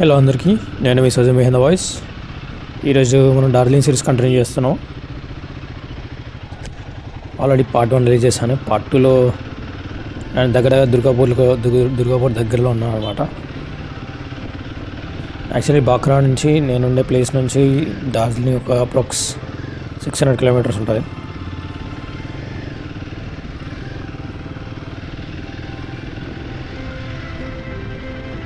Hello అందరికీ, నేను మీ సజీ మెహంద voice. ఈరోజు మనం డార్జిలింగ్ సిరీస్ కంటిన్యూ చేస్తున్నాం. ఆల్రెడీ పార్ట్ 1 రిలీజ్ చేశాను. పార్ట్ 2లో నేను దుర్గాపూర్ దగ్గరలో ఉన్నాను అనమాట. యాక్చువల్లీ బాక్రా నుంచి నేనుండే ప్లేస్ నుంచి డార్జిలింగ్ ఒక అప్రాక్స్ 600 కిలోమీటర్స్ ఉంటుంది.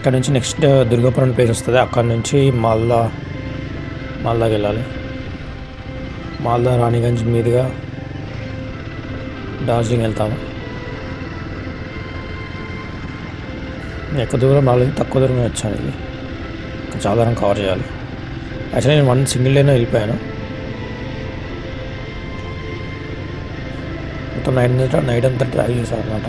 ఇక్కడ నుంచి నెక్స్ట్ దుర్గాపురం ప్లేస్ వస్తుంది. అక్కడ నుంచి మాల్దాకి వెళ్ళాలి. మాల్దా రాణిగంజ్ మీదుగా డార్జిలింగ్ వెళ్తాము. ఎక్కువ దూరం రాలేదు, తక్కువ దూరమే వచ్చాను. ఇది చాలా దూరం కవర్ చేయాలి. యాక్చువల్లీ నేను 1 సింగిల్ డేనే వెళ్ళిపోయాను. మొత్తం నైట్ అంతా ట్రావెల్ చేశాను అనమాట.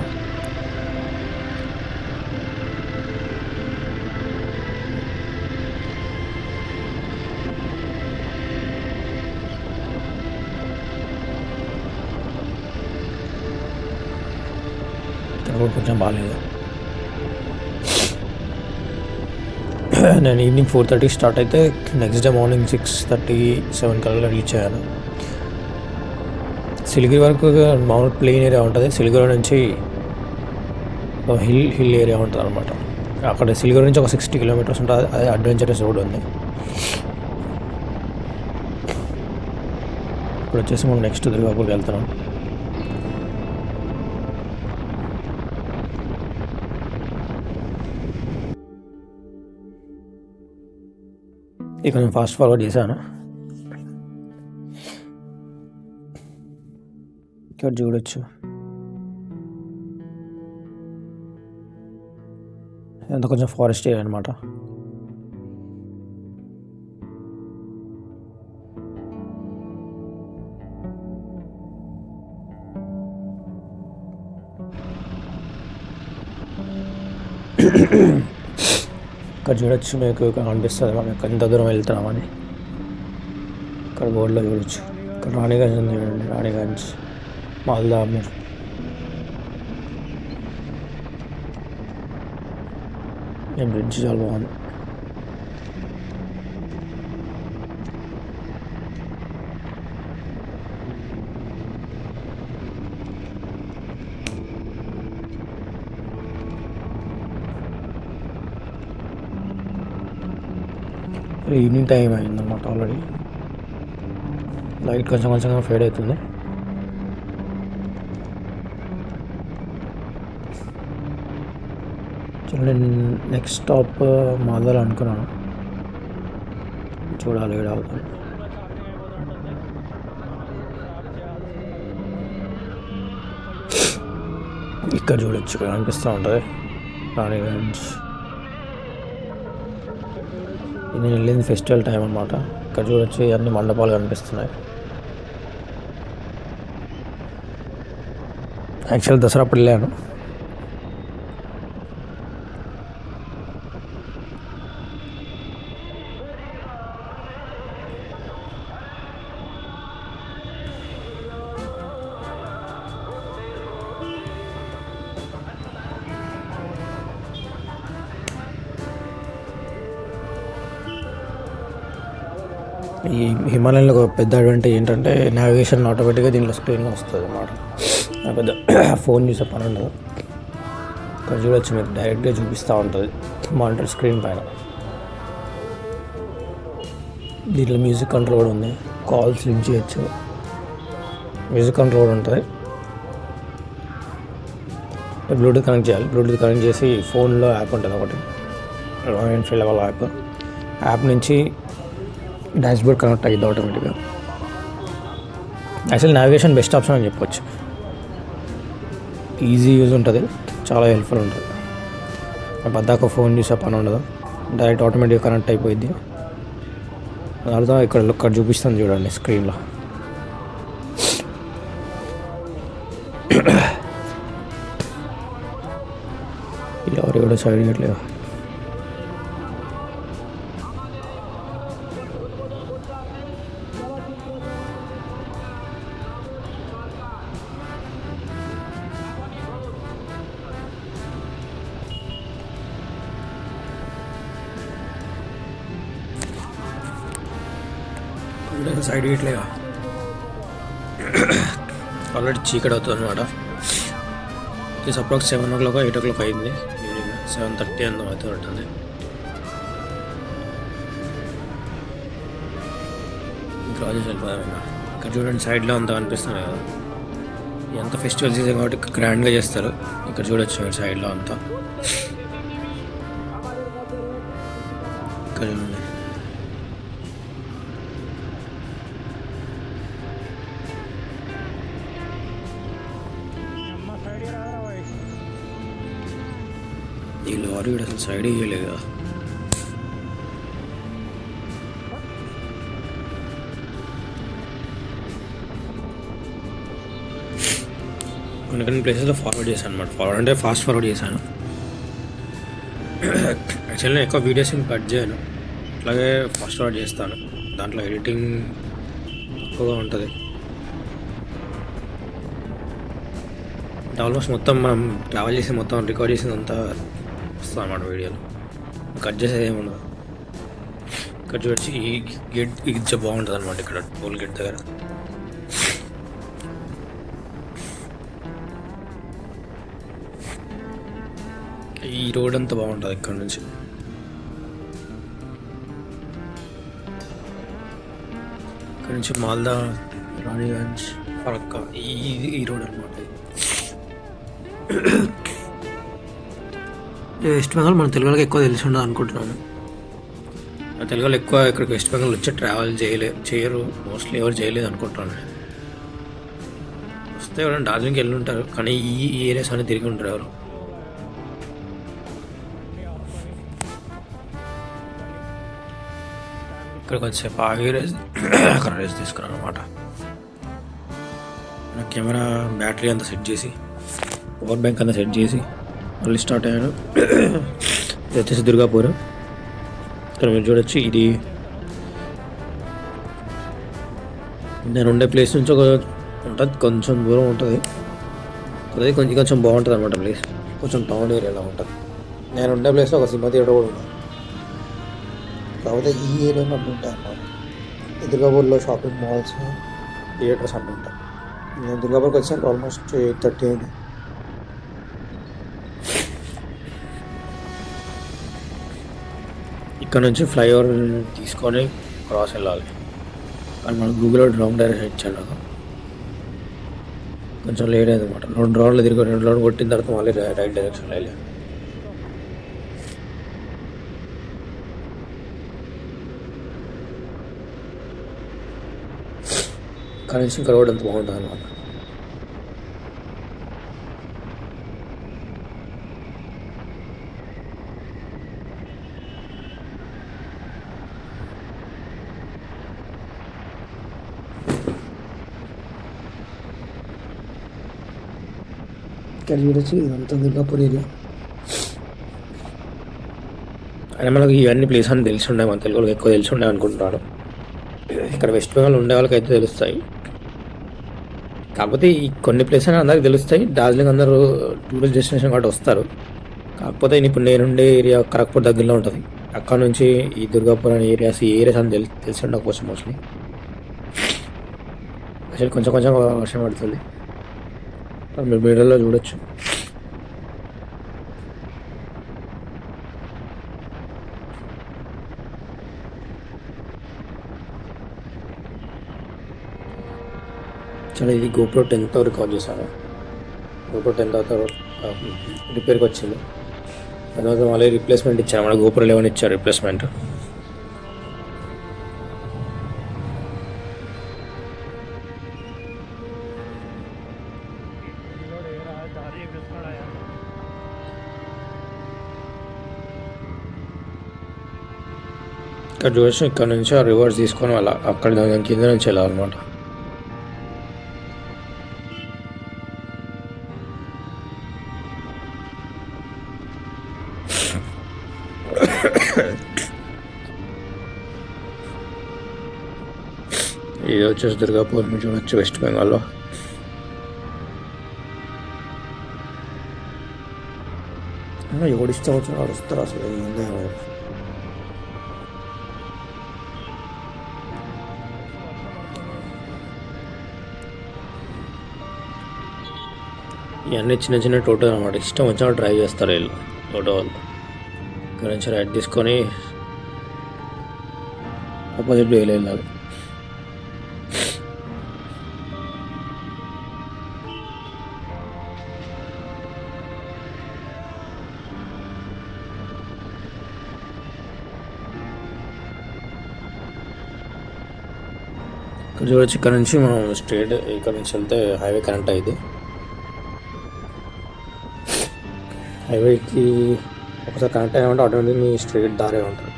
రోడ్ కొంచెం బాగాలేదు. నేను ఈవినింగ్ 4:30 స్టార్ట్ అయితే నెక్స్ట్ డే మార్నింగ్ 6:37 కల్లా రీచ్ అయ్యాను. సిలిగురి వరకు మామూలు ప్లెయిన్ ఏరియా ఉంటుంది. సిలిగురి నుంచి హిల్ ఏరియా ఉంటుంది అనమాట. అక్కడ సిలిగురి నుంచి ఒక 60 కిలోమీటర్స్ ఉంటుంది. అదే అడ్వెంచరస్ రోడ్ ఉంది. ఇప్పుడు వచ్చేసి మనం నెక్స్ట్ దుర్గాపూర్కి వెళ్తున్నాం. ఇక నేను ఫాస్ట్ ఫార్వర్డ్ చేశాను. ఇక్కడ చూడొచ్చు, ఎంత కొంచెం ఫారెస్ట్ ఏరియా అనమాట. ఇక్కడ చూడొచ్చు, మీకు అనిపిస్తుంది మనం ఎంత దూరం వెళ్తున్నామని. ఇక్కడ బోర్డులో చూడొచ్చు. ఇక్కడ రాణిగంజ్ ఉంది చూడండి, రాణిగంజ్ మాల్దా మీరు. ఈ బ్రిడ్జ్ చాలా బాగుంది. ఈవినింగ్ టైం అయిందన్నమాట. ఆల్రెడీ లైట్ కొంచెం ఫేడ్ అవుతుంది. చూడండి, నెక్స్ట్ స్టాప్ మాల్దాలో అనుకున్నాను. చూడాలి ఏడ అవుతుంది. ఇక్కడ చూడొచ్చు, ఇక్కడ అనిపిస్తూ ఉంటుంది రాణిగంజ్. నేను వెళ్ళింది ఫెస్టివల్ టైం అనమాట. ఇక్కడ చూడొచ్చు, అన్ని మండపాలు కనిపిస్తున్నాయి. యాక్చువల్ దసరా అప్పుడు వెళ్ళాను. ఈ హిమాలయంలో ఒక పెద్ద అడ్వాంటేజ్ ఏంటంటే నావిగేషన్ ఆటోమేటిక్గా దీంట్లో స్క్రీన్లో వస్తుంది అన్నమాట. పెద్ద ఫోన్ చూసే పని ఉండదు. ఇక్కడ చూడొచ్చు, మీకు డైరెక్ట్గా చూపిస్తూ ఉంటుంది మానిటర్ స్క్రీన్ పైన. దీంట్లో మ్యూజిక్ కంట్రోల్ కూడా ఉంది. కాల్స్ లింక్ చేయొచ్చు. మ్యూజిక్ కంట్రోల్ కూడా ఉంటుంది. బ్లూటూత్ కనెక్ట్ చేయాలి. బ్లూటూత్ కనెక్ట్ చేసి ఫోన్లో యాప్ ఉంటుంది ఒకటి, రాయల్ ఎన్ఫీల్డ్ వాళ్ళ యాప్ నుంచి డాష్బోర్డ్ కనెక్ట్ అయ్యింది ఆటోమేటిక్గా. యాక్చువల్లీ నావిగేషన్ బెస్ట్ ఆప్షన్ అని చెప్పొచ్చు. ఈజీ యూజ్ ఉంటుంది, చాలా హెల్ప్ఫుల్ ఉంటుంది. పద్దాక ఫోన్ చూసే పని ఉండదు, డైరెక్ట్ ఆటోమేటిక్గా కనెక్ట్ అయిపోయింది. దాంతో ఇక్కడ చూపిస్తుంది చూడండి స్క్రీన్లో. ఎవరు కూడా సైడ్ ఇవ్వట్లేదు. సైడ్ ఇట్లేగా ఆల్రెడీ చీకటి అవుతుంది అనమాట. ఇది అప్రాక్స్ 7 o'clock 8 o'clock అయింది. ఈవినింగ్ 7:30 అంత అవుతూ ఉంటుంది. క్రాజెస్ వెళ్ళిపోదాం. ఇక్కడ చూడండి సైడ్లో అంతా కనిపిస్తుంది కదా, ఎంత ఫెస్టివల్ సీజన్ కాబట్టి గ్రాండ్గా చేస్తారు. ఇక్కడ చూడొచ్చు మీరు సైడ్లో అంతా. ఇక్కడ చూడండి ఈ లారీ కూడా అసలు సైడ్ ఇవ్వలేదు కదా. కొన్ని ప్లేసెస్లో ఫార్వర్డ్ చేశాను అనమాట. ఫార్వర్డ్ అంటే ఫాస్ట్ ఫార్వర్డ్ చేశాను. యాక్చువల్లీ నేను ఎక్కువ వీడియోస్ కట్ చేయను, అట్లాగే ఫాస్ట్ ఫార్వర్డ్ చేస్తాను. దాంట్లో ఎడిటింగ్ ఎక్కువగా ఉంటుంది. ఆల్మోస్ట్ మొత్తం మనం ట్రావెల్ చేసి మొత్తం రికార్డ్ చేసింది అంతా వస్తుంది అన్నమాట వీడియోలో. కట్ చేసేది ఏమి ఉండదు. ఇక్కడ చూడొచ్చు ఈ గేట్ ఇది బాగుంటుంది అనమాట. ఇక్కడ టోల్ గేట్ దగ్గర ఈ రోడ్ అంతా బాగుంటుంది. ఇక్కడ నుంచి మాల్దా, రాణిగంజ్, ఫరక్కా ఈ రోడ్ అనమాట. వెస్ట్ బెంగాల్ మన తెలుగులో ఎక్కువ తెలిసి ఉండదు అనుకుంటున్నాను. తెలుగులో ఎక్కువ ఇక్కడికి వెస్ట్ బెంగాల్ వచ్చి ట్రావెల్ చేయరు, మోస్ట్లీ ఎవరు చేయలేదు అనుకుంటున్నాను. వస్తే ఎవరైనా డార్జిలింగ్కి వెళ్ళి ఉంటారు, కానీ ఈ ఏరియాస్ అనేది తిరిగి ఉంటారు ఎవరు. ఇక్కడికి వచ్చేపు ఆగి అక్కడ రేస్ తీసుకున్నాను అనమాట. నా కెమెరా బ్యాటరీ అంతా సెట్ చేసి, పవర్ బ్యాంక్ అంతా సెట్ చేసి మళ్ళీ స్టార్ట్ అయ్యాను. ఇది వచ్చేసి దుర్గాపూర్. ఇక్కడ మీరు చూడొచ్చు, ఇది నేను ఉండే ప్లేస్ నుంచి ఒక ఉంటుంది, కొంచెం దూరం ఉంటుంది. కొంచెం బాగుంటుంది అనమాట ప్లేస్. కొంచెం టౌన్ ఏరియాలో ఉంటుంది. నేను ఉండే ప్లేస్లో ఒక సినిమా థియేటర్ కూడా ఉంది. కాకపోతే ఈ ఏరియాలో అన్నీ ఉంటాయి అన్నమాట. దుర్గాపూర్లో షాపింగ్ మాల్స్, థియేటర్స్ అన్నీ ఉంటాయి. నేను దుర్గాపూర్కి వచ్చాను ఆల్మోస్ట్ 8:30 అయింది. ఇక్కడ నుంచి ఫ్లైఓవర్ తీసుకొని క్రాస్ వెళ్ళాలి. కానీ మనం గూగుల్లో రాంగ్ డైరెక్షన్ ఇచ్చాను నాకు. కొంచెం లేట్ అయింది అనమాట. 2 రౌండ్లు తిరిగి 2 రౌండ్లు కొట్టిన తర్వాత మళ్ళీ రైట్ డైరెక్షన్లో వెళ్ళాను. కానీ ఇంకా రోడ్ అంత బాగుంటుంది అనమాట. ఇక్కడ చూడొచ్చు, ఇదంతా దుర్గాపూర్ ఏరియా. అయినా మనకి ఇవన్నీ ప్లేస్ అని తెలిసి ఉండే, మన తెలుగులో ఎక్కువ తెలిసి ఉండే అనుకుంటున్నాను. ఇక్కడ వెస్ట్ బెంగాల్ ఉండే వాళ్ళకి అయితే తెలుస్తాయి. కాకపోతే ఈ కొన్ని ప్లేస్ అని అందరికి తెలుస్తాయి. డార్జిలింగ్ అందరూ టూరిస్ట్ డెస్టినేషన్ కాబట్టి వస్తారు. కాకపోతే ఇప్పుడు నేనుండే ఏరియా ఖరగ్పూర్ దగ్గరలో ఉంటుంది. అక్కడ నుంచి ఈ దుర్గాపూర్ అనే ఏరియాస్ అని తెలిసి ఉండకపోవచ్చు మోస్ట్లీ. అసలు కొంచెం వర్షం పడుతుంది, మీరు మీడియాలో చూడొచ్చు. చాలా ఇది GoPro 10తో రికార్డ్ చేశాను. GoPro 10 తర్వాత రిపేర్కి వచ్చింది. తర్వాత మళ్ళీ రిప్లేస్మెంట్ ఇచ్చాను. మన GoPro 11 ఇచ్చారు రిప్లేస్మెంట్. ఇక్కడ చూసి ఇక్కడ నుంచి ఆ రివర్స్ తీసుకొని అలా అక్కడ దాని కింద నుంచి వెళ్ళాలన్నమాట. ఇది వచ్చేసి దుర్గాపూర్ నుంచి చూడొచ్చు వెస్ట్ బెంగాల్లో. ఎవడిష్టం వచ్చిన వాడు వస్తారు. అసలు ఏందో ఇవన్నీ చిన్న చిన్న టోటో అనమాట. ఇష్టం వచ్చినట్టు డ్రైవ్ చేస్తారు వీళ్ళు టోటో వాళ్ళు. ఇక్కడ నుంచి రైట్ తీసుకొని ఆపోజిట్ వేలు వెళ్ళాలి. ఇక్కడ చూడొచ్చు, ఇక్కడ నుంచి మనం స్ట్రేట్ ఇక్కడ నుంచి వెళ్తే హైవే కనెక్ట్ అయ్యింది. హైవేకి ఒకసారి కనెక్ట్ అయ్యామంటే ఆటోమేటిక్ మీ స్ట్రేట్ దారే ఉంటుంది.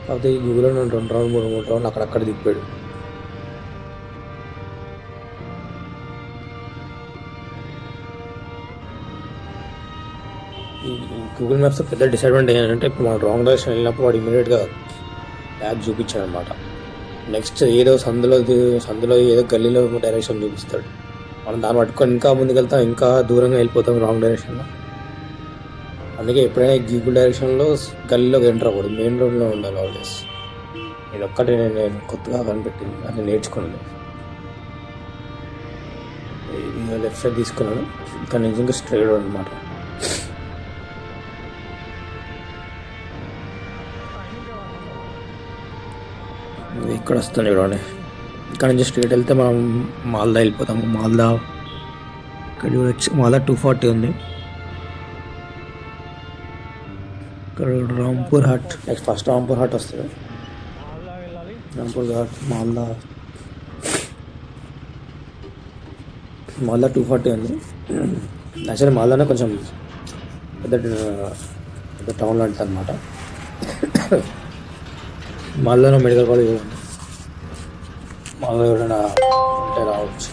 కాకపోతే ఈ గూగుల్లో నేను 2 రౌండ్ 3 రౌండ్లు అక్కడక్కడ తిప్పాడు. ఈ గూగుల్ మ్యాప్స్ పెద్ద డిసడ్వాంటేజ్ ఏంటంటే ఇప్పుడు మనం రాంగ్ డైరెక్షన్ వెళ్ళినప్పుడు వాడు ఇమీడియట్గా ట్యాగ్ చూపించాడు అనమాట. నెక్స్ట్ ఏదో సందులో ఏదో గల్లీలో డైరెక్షన్ చూపిస్తాడు. మనం దాన్ని పట్టుకొని ఇంకా ముందుకెళ్తాం, ఇంకా దూరంగా వెళ్ళిపోతాం రాంగ్ డైరెక్షన్లో. అందుకే ఎప్పుడైనా గూగుల్ డైరెక్షన్లో గల్లీలోకి ఎంటర్ అవ్వదు, మెయిన్ రోడ్లో ఉండాలి ఆల్వేస్. ఇది ఒక్కటే నేను కొత్తగా కనిపెట్టింది, అది నేర్చుకున్నాను. ఇది లెఫ్ట్ సైడ్ తీసుకున్నాను, కానీ నిజంగా స్ట్రైట్ రోడ్ అనమాట. ఇక్కడ వస్తుంది చూడండి, ఇక్కడ నుంచి స్ట్రైట్ వెళ్తే మనం మాల్దా వెళ్ళిపోతాము. మాల్దా ఇక్కడ చూడొచ్చు, మాల్దా 240 ఉంది. ఇక్కడ Rampur hot, next first Rampur hot వస్తుంది. రాంపూర్ ఘాట్, మాల్దా 240 ఉంది. యాక్చువల్లీ మాల్దానే కొంచెం పెద్ద టౌన్ లాంటిది అనమాట. మాల్దాలో మెడికల్ కాలేజ్ ఉంది. మాల్దా ఎవరైనా ఉంటే రావచ్చు.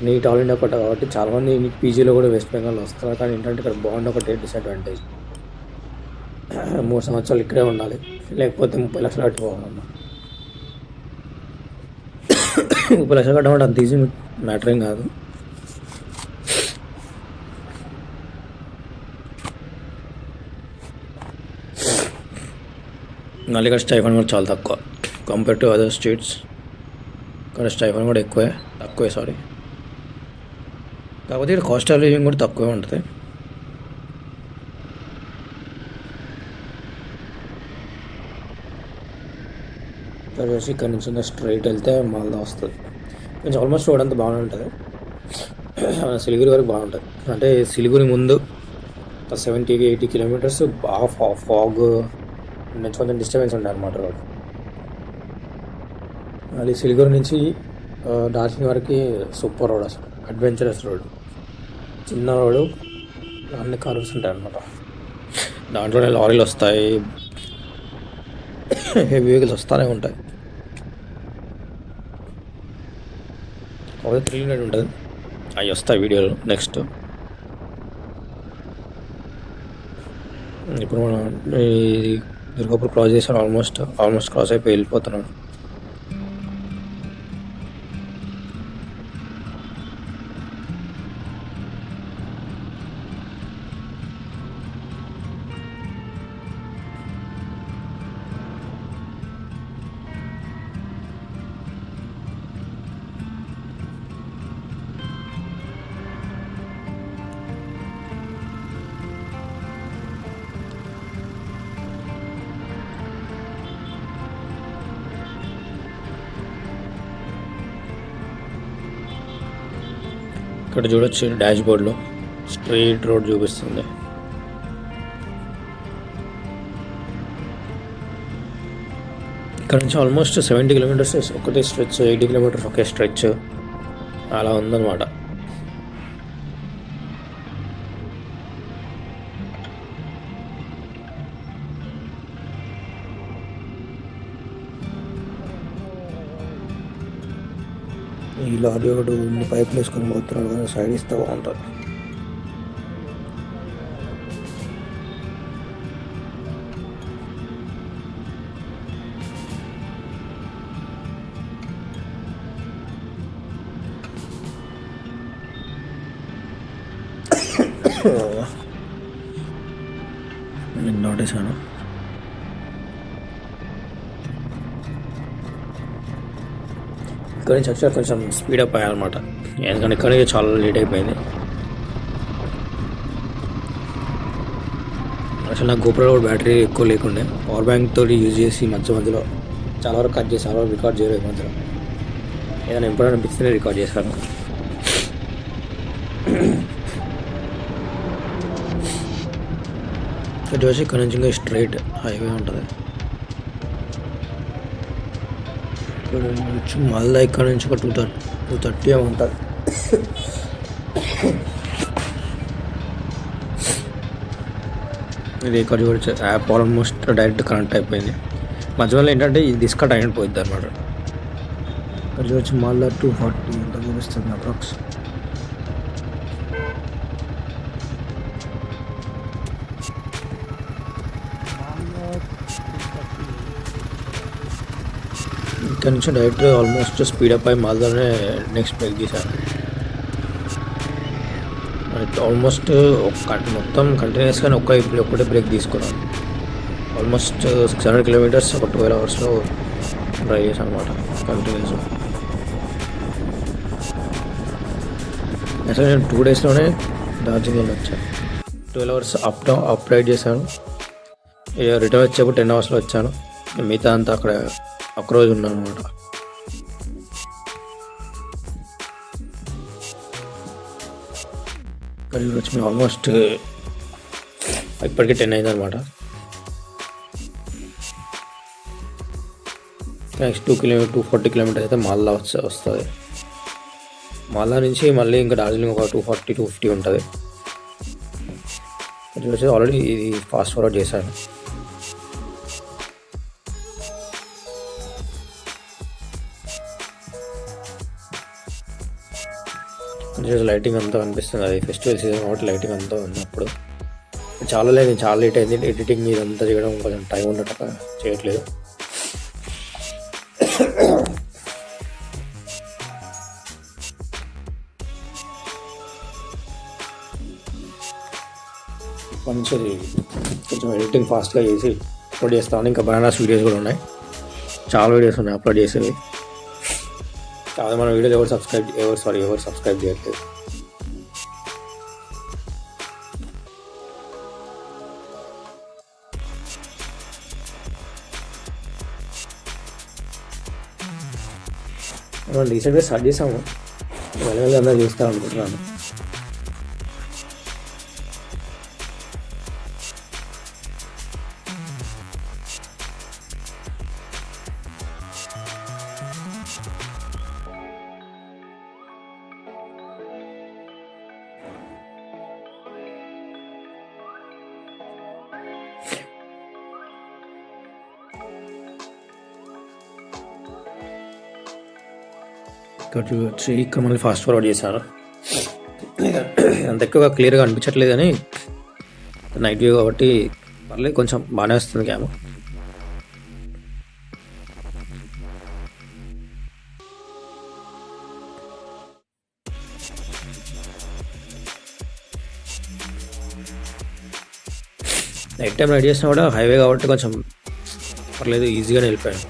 నీట్ ఆల్ ఇండియా కొట్ట కాబట్టి చాలామంది పీజీలో కూడా వెస్ట్ బెంగాల్ వస్తారు. కానీ ఏంటంటే ఇక్కడ బాగుండే ఒకటే డిసడ్వాంటేజ్, 3 సంవత్సరాలు ఇక్కడే ఉండాలి, లేకపోతే 30 లక్షలు కట్టుకోవాలమ్మా. 30 లక్షలు కట్టమంటే అంత ఈజీ మ్యాటర్ ఏం కాదు. మళ్ళీ ఇక్కడ స్టైఫండ్ కూడా చాలా తక్కువ కంపేర్ టు అదర్ స్టేట్స్. ఇక్కడ స్టైఫండ్ కూడా తక్కువే సారీ. కాకపోతే ఇక్కడ కాస్ట్ ఆఫ్ లివింగ్ కూడా తక్కువే ఉంటుంది. ఇక్కడ వచ్చి ఇక్కడ నుంచి స్ట్రైట్ వెళ్తే మాల్దా వస్తుంది. కొంచెం ఆల్మోస్ట్ రోడ్ అంతా బాగానే ఉంటుంది. సిలిగురి వరకు బాగుంటుంది. అంటే సిలిగురి ముందు 70-80 కిలోమీటర్స్ బాగా ఫాగ్ నుంచి కొంచెం డిస్టర్బెన్స్ ఉంటాయి అన్నమాట రోడ్. మళ్ళీ సిలిగురి నుంచి డార్జిలింగ్ వరకు సూపర్ రోడ్, అసలు అడ్వెంచరస్ రోడ్. చిన్న రోడ్డు, అన్ని కార్స్ ఉంటాయి అన్నమాట. దాంట్లోనే లారీలు వస్తాయి, హెవీ వెహికల్స్ వస్తూనే ఉంటాయి. ఒక 3 మినిట్ ఉంటుంది, అవి వస్తాయి వీడియోలో నెక్స్ట్. ఇప్పుడు మనం ఈ దుర్గాపూర్ క్రాస్ చేసాను, ఆల్మోస్ట్ క్రాస్ అయిపోయి వెళ్ళిపోతున్నాను. ఇక్కడ చూడొచ్చు డాష్ బోర్డ్లో స్ట్రైట్ రోడ్ చూపిస్తుంది. ఇక్కడ నుంచి ఆల్మోస్ట్ 70 కిలోమీటర్స్ ఒకటే స్ట్రెచ్, 80 కిలోమీటర్స్ ఒకే స్ట్రెచ్, అలా ఉందన్నమాట. ఈ లారీ వాడు ఇన్ని పైపులు వేసుకొని పోతున్నాడు, కానీ సైడ్ ఇస్తే బాగుంటుంది. కొట్టేశాను. ఇక్కడ నుంచి వచ్చా కొంచెం స్పీడప్ అయ్యానమాట, ఎందుకంటే ఇక్కడ నుంచి చాలా లేట్ అయిపోయింది. అసలు నాకు గోప్రో బ్యాటరీ ఎక్కువ లేకుండే, పవర్ బ్యాంక్ తోటి యూజ్ చేసి మధ్యలో చాలా వరకు కట్ చేసి చాలా వరకు రికార్డ్ చేయలేదు. మధ్యలో ఏదైనా ఇంపార్టెంట్ అనిపిస్తేనే రికార్డ్ చేశాను. ఇటు వచ్చి ఇక్కడ నుంచి ఇంకా స్ట్రైట్ హైవే ఉంటుంది. ఇక్కడ నుంచి మళ్ళీ ఇక్కడ నుంచి ఒక 230 ఉంటుంది. ఇది ఇక్కడ చూడొచ్చు, యాప్ ఆల్మోస్ట్ డైరెక్ట్ కనెక్ట్ అయిపోయింది. మధ్యలో ఏంటంటే ఇది డిస్కట్ అయిపోయింది అనమాట. ఇక్కడ చూడొచ్చు మళ్ళీ 240 ఎంత చూపిస్తుంది అప్రాక్స్. ఇక్కడ నుంచి డైరెక్ట్ ఆల్మోస్ట్ స్పీడప్ అయి మళ్ళీ నెక్స్ట్ బ్రేక్ తీశాను. ఆల్మోస్ట్ మొత్తం కంటిన్యూస్గానే ఒకటే బ్రేక్ తీసుకున్నాను. ఆల్మోస్ట్ 600 కిలోమీటర్స్ ఒక 12 అవర్స్లో డ్రైవ్ చేశాను అనమాట కంటిన్యూస్గా. అసలు నేను 2 డేస్లోనే డార్జిలింగ్ వచ్చాను. 12 అవర్స్ అప్ రైడ్ చేశాను. రిటర్న్ వచ్చేప్పుడు 10 అవర్స్లో వచ్చాను. మిగతా అంతా అక్కడ ఒకరోజు ఉన్నాను అనమాట. ఇక్కడ వచ్చి ఆల్మోస్ట్ ఇప్పటికీ 10 అయింది అనమాట. నెక్స్ట్ 240 కిలోమీటర్స్ అయితే మాల్దా వస్తుంది. మాల్దా నుంచి మళ్ళీ ఇంకా డార్జిలింగ్ ఒక 240-250 ఉంటుంది. ఇది వచ్చి ఆల్రెడీ ఇది ఫాస్ట్ ఫార్వర్డ్ చేశాను. లైటింగ్ అంతా కనిపిస్తుంది, అది ఫెస్టివల్ సీజన్ కాబట్టి లైటింగ్ అంతా ఉన్నప్పుడు చాలా లేట్ అయింది. ఎడిటింగ్ మీద అంతా చేయడం కొంచెం టైం ఉన్నట్టు చేయట్లేదు. మంచిది, కొంచెం ఎడిటింగ్ ఫాస్ట్గా చేసి అప్లోడ్ చేస్తాను. ఇంకా బనానాస్ వీడియోస్ కూడా ఉన్నాయి, చాలా వీడియోస్ ఉన్నాయి అప్లోడ్ చేసేవి. చాలా మన వీడియోలు ఎవరు సబ్స్క్రైబ్ చేయట్లేదు. మనం రీసెంట్గా స్టార్ట్ చేసాము, వెళ్ళి అందరూ చూస్తూ అనుకుంటున్నాను. ఇక్కడ చూడొచ్చు, ఇక్కడ మళ్ళీ ఫాస్ట్ ఫార్వర్డ్ చేశాను. అంత ఎక్కువగా క్లియర్గా అనిపించట్లేదు కానీ నైట్ వ్యూ కాబట్టి పర్లేదు, కొంచెం బాగానే వస్తుంది క్యామ్. నైట్ టైం రైడ్ చేసినా కూడా హైవే కాబట్టి కొంచెం పర్లేదు, ఈజీగానే వెళ్ళిపోయాను.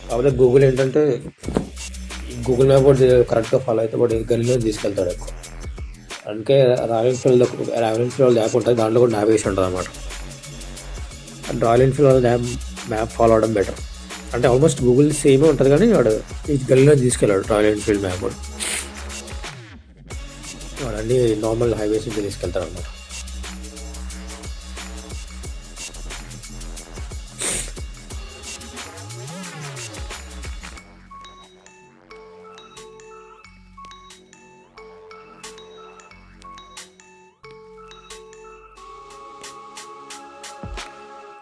కాకపోతే గూగుల్ ఏంటంటే గూగుల్ మ్యాప్ కూడా కరెక్ట్గా ఫాలో అయితే వాడు గల్లీలో తీసుకెళ్తాడు ఎక్కువ. అందుకే రాయల్ ఎన్ఫీల్డ్ యాప్ ఉంటుంది, దాంట్లో కూడా నావిగేషన్ ఉంటుంది అన్నమాట. రాయల్ ఎన్ఫీల్డ్ మ్యాప్ ఫాలో అవడం బెటర్. అంటే ఆల్మోస్ట్ గూగుల్ సేమే ఉంటుంది కానీ వాడు ఈ గల్లీలో తీసుకెళ్ళాడు రాయల్ ఎన్ఫీల్డ్ మ్యాప్ వాడు అన్ని నార్మల్ హైవేస్ నుంచి తీసుకెళ్తాడు అన్నమాట.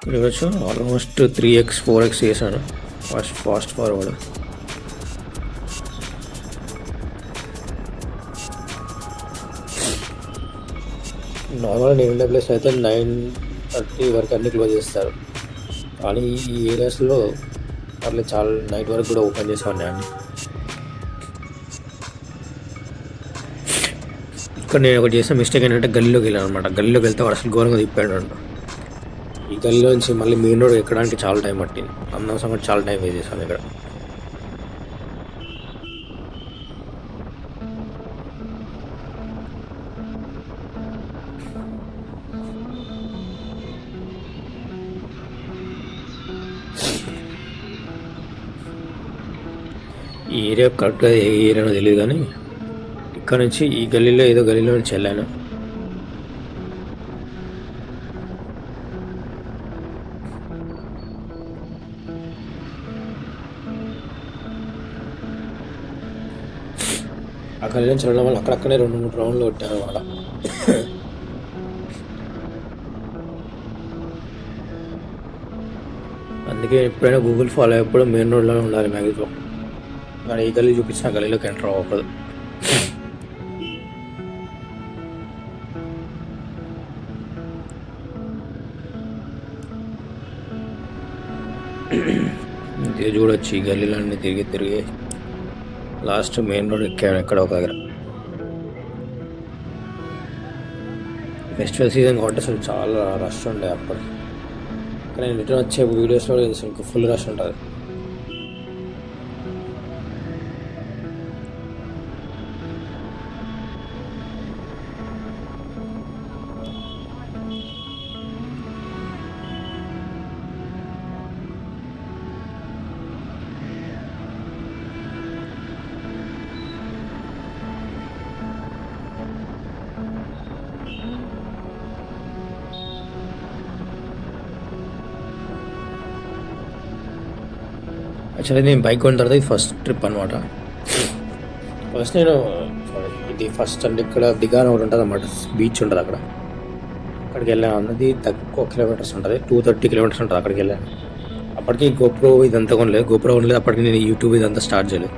చూడవచ్చు ఆల్మోస్ట్ 3x 4x చేశాను ఫాస్ట్ ఫార్వర్డ్. నార్మల్గా నేను ప్లేస్ అయితే 9:30 వరకు అన్నీ క్లోజ్ చేస్తారు, కానీ ఈ ఏరియాస్లో పర్లేదు చాలా నైట్ వరకు కూడా ఓపెన్ చేసేవాడిని అన్ని. ఇక్కడ నేను ఒకటి చేసిన మిస్టేక్ ఏంటంటే గల్లీలోకి వెళ్ళాను అనమాట. గల్లీలోకి వెళ్తే వాడు అసలు ఘోరంగా తిప్పాడు. ఈ గల్లీలో నుంచి మళ్ళీ మెయిన్ రోడ్ ఎక్కడానికి చాలా టైం పట్టింది. అనవసరం కూడా చాలా టైం వేస్ట్ చేశాను ఇక్కడ. ఈ ఏరియా కరెక్ట్గా ఏ ఏరియానో తెలియదు, కానీ ఇక్కడ నుంచి ఈ గల్లీలో ఏదో గల్లీలో నుంచి వెళ్ళాను. ఆ గల్లీ నుంచి వెళ్ళడం వల్ల అక్కడక్కడే 2-3 రౌండ్లు కొట్టాను అలా. అందుకే ఎప్పుడైనా గూగుల్ ఫాలో అయ్యేప్పుడు మెయిన్ రోడ్లోనే ఉండాలి మ్యాక్సిమం. మరి ఈ గల్లీ చూపించిన గల్లీలోకి ఎంటర్ అవ్వకూడదు. ఇది చూడొచ్చు, ఈ గల్లీలన్నీ తిరిగి లాస్ట్ మెయిన్ రోడ్ ఎక్కాను ఎక్కడ ఒక దగ్గర. ఫెస్టివల్ సీజన్ కాబట్టి అసలు చాలా రష్ ఉండే అప్పుడు. కానీ రిటర్న్ వచ్చే వీడియోస్లో ఇంకా ఫుల్ రష్ ఉంటుంది. యాక్చువల్లీ నేను బైక్ కొన్న తర్వాత ఇది ఫస్ట్ ట్రిప్ అనమాట. ఇది ఫస్ట్ అంటే ఇక్కడ దిగాన ఒకటి ఉంటుంది అన్నమాట, బీచ్ ఉంటుంది అక్కడ. అక్కడికి వెళ్ళాను. అన్నది తక్కువ కిలోమీటర్స్ ఉంటుంది, 230 కిలోమీటర్స్ ఉంటుంది. అక్కడికి వెళ్ళాను. అప్పటికి గోప్రో ఇదంతా కొనలేదు. అప్పటికి నేను యూట్యూబ్ ఇదంతా స్టార్ట్ చేయలేదు.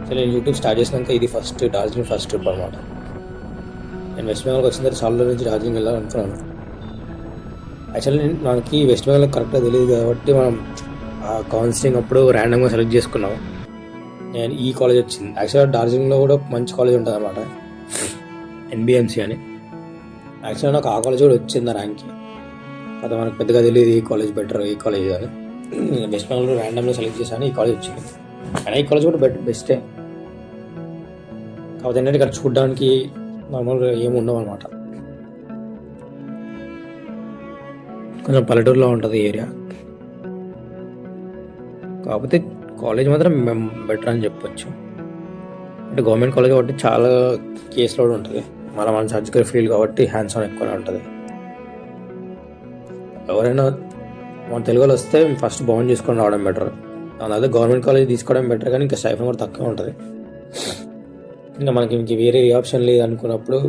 సో నేను యూట్యూబ్ స్టార్ట్ చేసినాక ఇది డార్జిలింగ్ ఫస్ట్ ట్రిప్ అనమాట. నేను వెస్ట్ బెంగాల్కి వచ్చిన తర్వాత చాలా నుంచి డార్జిలింగ్ వెళ్ళాలనుకున్నాను. యాక్చువల్లీ మనకి వెస్ట్ బెంగాల్ కరెక్ట్గా తెలియదు కాబట్టి మనం కౌన్సిలింగ్ అప్పుడు ర్యాండమ్గా సెలెక్ట్ చేసుకున్నాం. నేను ఈ కాలేజ్ వచ్చింది. యాక్చువల్గా డార్జిలింగ్లో కూడా మంచి కాలేజ్ ఉంటుంది అనమాట, NBMC అని. యాక్చువల్గా నాకు ఆ కాలేజ్ కూడా వచ్చింది ర్యాంక్కి. అది మనకు పెద్దగా తెలియదు ఈ కాలేజ్ బెటర్, ఈ కాలేజ్ అని. వెస్ట్ బెంగాల్లో ర్యాండమ్గా సెలెక్ట్ చేశాను, ఈ కాలేజ్ వచ్చింది. కానీ ఈ కాలేజ్ కూడా బెస్టే. కాకపోతే ఏంటంటే ఇక్కడ చూడడానికి నార్మల్గా ఏమి ఉండవు అనమాట. కొంచెం పల్లెటూరులో ఉంటుంది ఏరియా. కాకపోతే కాలేజ్ మాత్రం బెటర్ అని చెప్పొచ్చు. అంటే గవర్నమెంట్ కాలేజ్ కాబట్టి చాలా కేసు లోడ్ ఉంటుంది. మన సర్జికల్ ఫీల్డ్ కాబట్టి హ్యాండ్స్ ఆన్ ఎక్కువనే ఉంటుంది. ఎవరైనా మన తెలుగులో వస్తే ఫస్ట్ బాండ్ చేసుకొని రావడం బెటర్. అదే గవర్నమెంట్ కాలేజ్ తీసుకోవడం బెటర్, కానీ ఇంకా స్టైఫన్ కూడా తక్కువ ఉంటుంది. ఇంకా మనకి ఇంక వేరే ఆప్షన్ లేదు అనుకున్నప్పుడు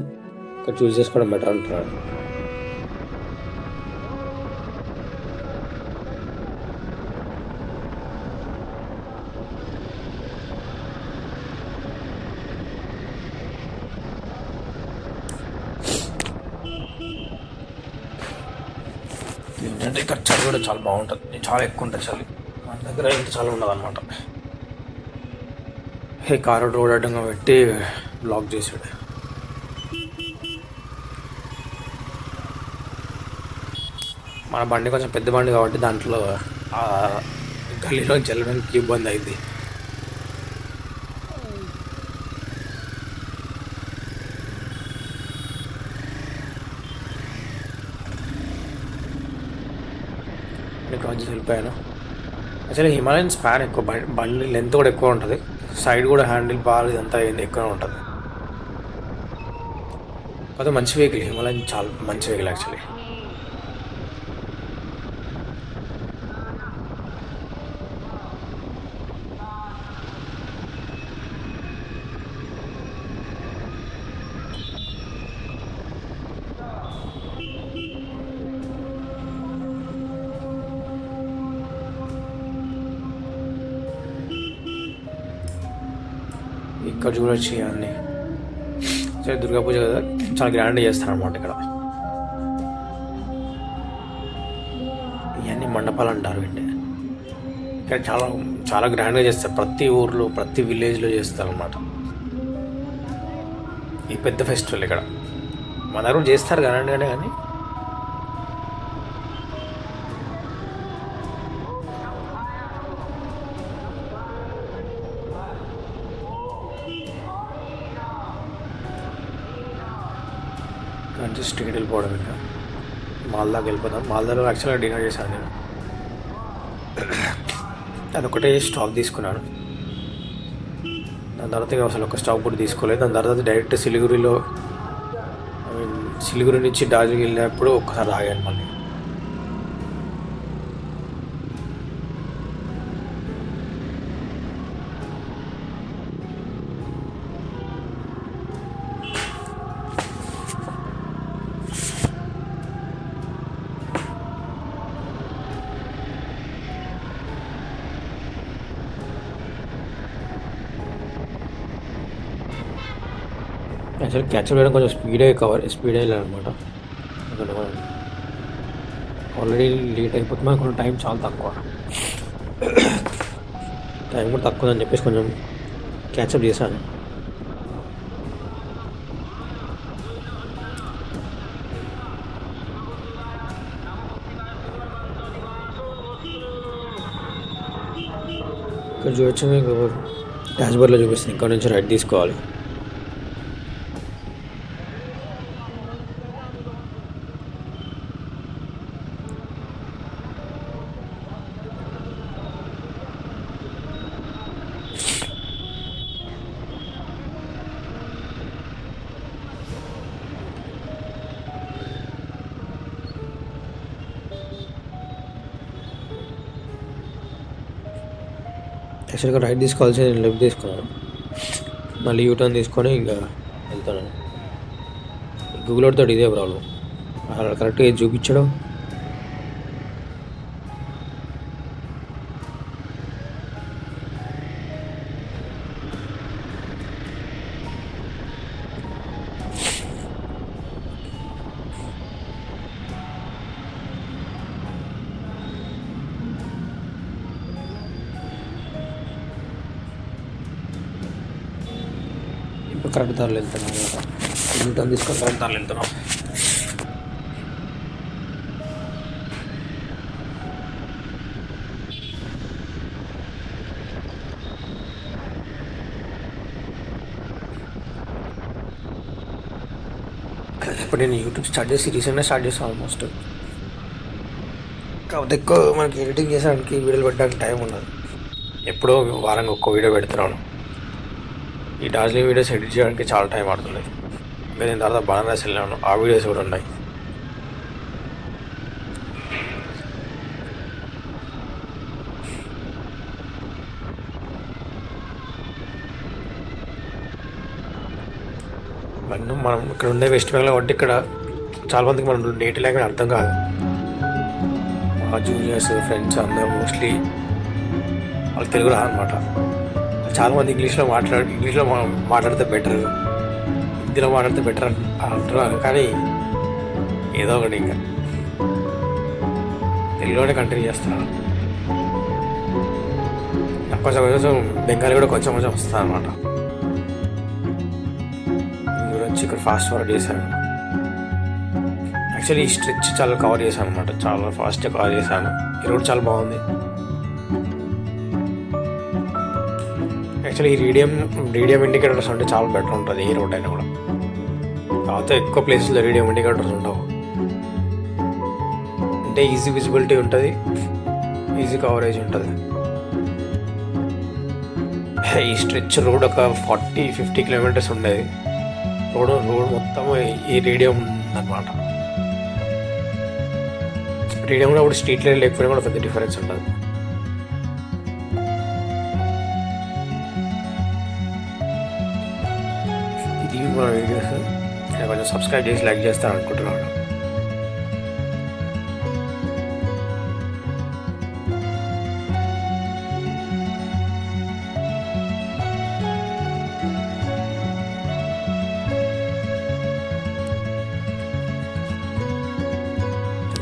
ఇక్కడ చూస్ చేసుకోవడం బెటర్ అంటున్నాడు. ఏంటంటే ఇక్కడ చలి కూడా చాలా బాగుంటుంది, చాలా ఎక్కువ ఉంటుంది చలి. మన దగ్గర ఇంత చలి ఉండదు అనమాట. కారు రోడ్ అడ్డంగా పెట్టి బ్లాక్ చేసాడు. మన బండి కొంచెం పెద్ద బండి కాబట్టి దాంట్లో గల్లీలోంచి వెళ్ళడానికి ఇబ్బంది అయింది. క్రాస్ చేసి వెళ్ళిపోయాను. యాక్చువల్లీ హిమాలయన్ స్పాన్ ఎక్కువ, బండి లెంత్ కూడా ఎక్కువ ఉంటుంది, సైడ్ కూడా హ్యాండిల్ బార్ ఇదంతా ఎక్కువనే ఉంటుంది. కాకపోతే మంచి వెహికల్, హిమాలయన్ చాలా మంచి వెహికల్ యాక్చువల్లీ. ఇక్కడ చూడొచ్చు ఇవన్నీ. సరే దుర్గా పూజ కదా, చాలా గ్రాండ్గా చేస్తారనమాట ఇక్కడ. ఇవన్నీ మండపాలు అంటారు వీటిని. ఇక్కడ చాలా చాలా గ్రాండ్గా చేస్తారు. ప్రతి ఊర్లో ప్రతి విలేజ్లో చేస్తారు అనమాట. ఈ పెద్ద ఫెస్టివల్ ఇక్కడ మన దగ్గర కూడా చేస్తారు కానీ కానీ స్ట్రీట్ వెళ్ళిపోవడం ఇంకా మాల్దాకి వెళ్ళిపోతాం. మాల్దాలో యాక్చువల్గా డిన్నర్ చేశాను నేను. అదొకటే స్టాక్ తీసుకున్నాను. దాని తర్వాత అసలు ఒక స్టాక్ కూడా తీసుకోలేదు. దాని తర్వాత డైరెక్ట్ సిలిగురి నుంచి డార్జిలింగ్ వెళ్ళినప్పుడు ఒక్కసారి ఆగాను మళ్ళీ. యాక్చువల్లీ క్యాప్చర్ చేయడం కొంచెం స్పీడ్ వెళ్ళాలన్నమాట. ఆల్రెడీ లేట్ అయిపోతుంది, మనకు కొంచెం టైం చాలా తక్కువ, టైం కూడా తక్కువ అని చెప్పేసి కొంచెం క్యాచప్ చేశాను. ఇక్కడ చూడొచ్చు మీకు డాష్బోర్డ్లో చూపిస్తుంది. ఇక్కడ నుంచి రైట్ తీసుకోవాలి. యాక్చువల్గా రైట్ తీసుకోవాల్సి లెఫ్ట్ తీసుకున్నాను, మళ్ళీ యూటర్న్ తీసుకొని ఇంకా వెళ్తాను. గూగుల్ అవుట్తో ఇదే ప్రాబ్లం, కరెక్ట్గా చూపించడం. కరెక్ట్ దారిలో వెళ్తున్నాం అనమాట. యూటర్న్ తీసుకొని కరెక్ట్ దారిలో వెళ్తున్నాం. ఇప్పుడు నేను యూట్యూబ్ రీసెంట్గా స్టార్ట్ చేస్తాను ఆల్మోస్ట్. కాకపోతే ఎక్కువ మనకి ఎడిటింగ్ చేసేదానికి వీడియోలు పెట్టడానికి టైం ఉండదు. ఎప్పుడో వారంగా ఒక్క వీడియో పెడుతున్నాను. ఈ డార్జిలింగ్ వీడియోస్ ఎడిట్ చేయడానికి చాలా టైం పడుతుంది. ఇంకా నేను తర్వాత బనారస్ వెళ్ళాను, ఆ వీడియోస్ కూడా ఉన్నాయి. మనం ఇక్కడ ఉండే వెస్ట్ బెంగాల్ కాబట్టి ఇక్కడ చాలా మందికి మనం నేటివ్ లాంగ్వేజ్ అర్థం కాదు. మా జూనియర్స్ ఫ్రెండ్స్ అందరూ మోస్ట్లీ వాళ్ళు తెలుగు రాదనమాట. చాలామంది ఇంగ్లీష్లో మాట్లాడితే బెటర్, హిందీలో మాట్లాడితే బెటర్ అంటున్నారు. కానీ ఏదో ఒకటి ఇంకా తెలుగులోనే కంటిన్యూ చేస్తున్నాను. కొంచెం కొంచెం బెంగాలీ కూడా కొంచెం కొంచెం వస్తుంది అనమాట. గురించి ఇక్కడ ఫాస్ట్ ఫార్వర్డ్ చేశాను. యాక్చువల్లీ ఈ స్ట్రెచ్ చాలా కవర్ చేశాను అనమాట, చాలా ఫాస్ట్గా కవర్ చేశాను. ఈ రోడ్ చాలా బాగుంది. యాక్చువల్లీ ఈ రేడియం ఇండికేటర్స్ అంటే చాలా బెటర్ ఉంటుంది ఏ రోడ్ అయినా కూడా. కాకపోతే ఎక్కువ ప్లేసెస్లో రేడియం ఇండికేటర్స్ ఉండవు. అంటే ఈజీ విజిబిలిటీ ఉంటుంది, ఈజీ కవరేజ్ ఉంటుంది. ఈ స్ట్రెచ్ రోడ్ ఒక 40-50 కిలోమీటర్స్ ఉండేది. రోడ్ మొత్తం ఈ రేడియం ఉందన్నమాట. రేడియం కూడా ఇప్పుడు స్ట్రీట్ లైట్ లేకపోయినా కూడా పెద్ద డిఫరెన్స్ ఉంటుంది. ఇది మన వీడియోస్ కొంచెం సబ్స్క్రైబ్ చేసి లైక్ చేస్తాను అనుకుంటున్నాను.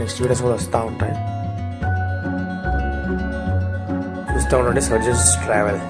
నెక్స్ట్ వీడియోస్ కూడా వస్తూ ఉంటాయి, చూస్తూ ఉండండి. Surgeons travel.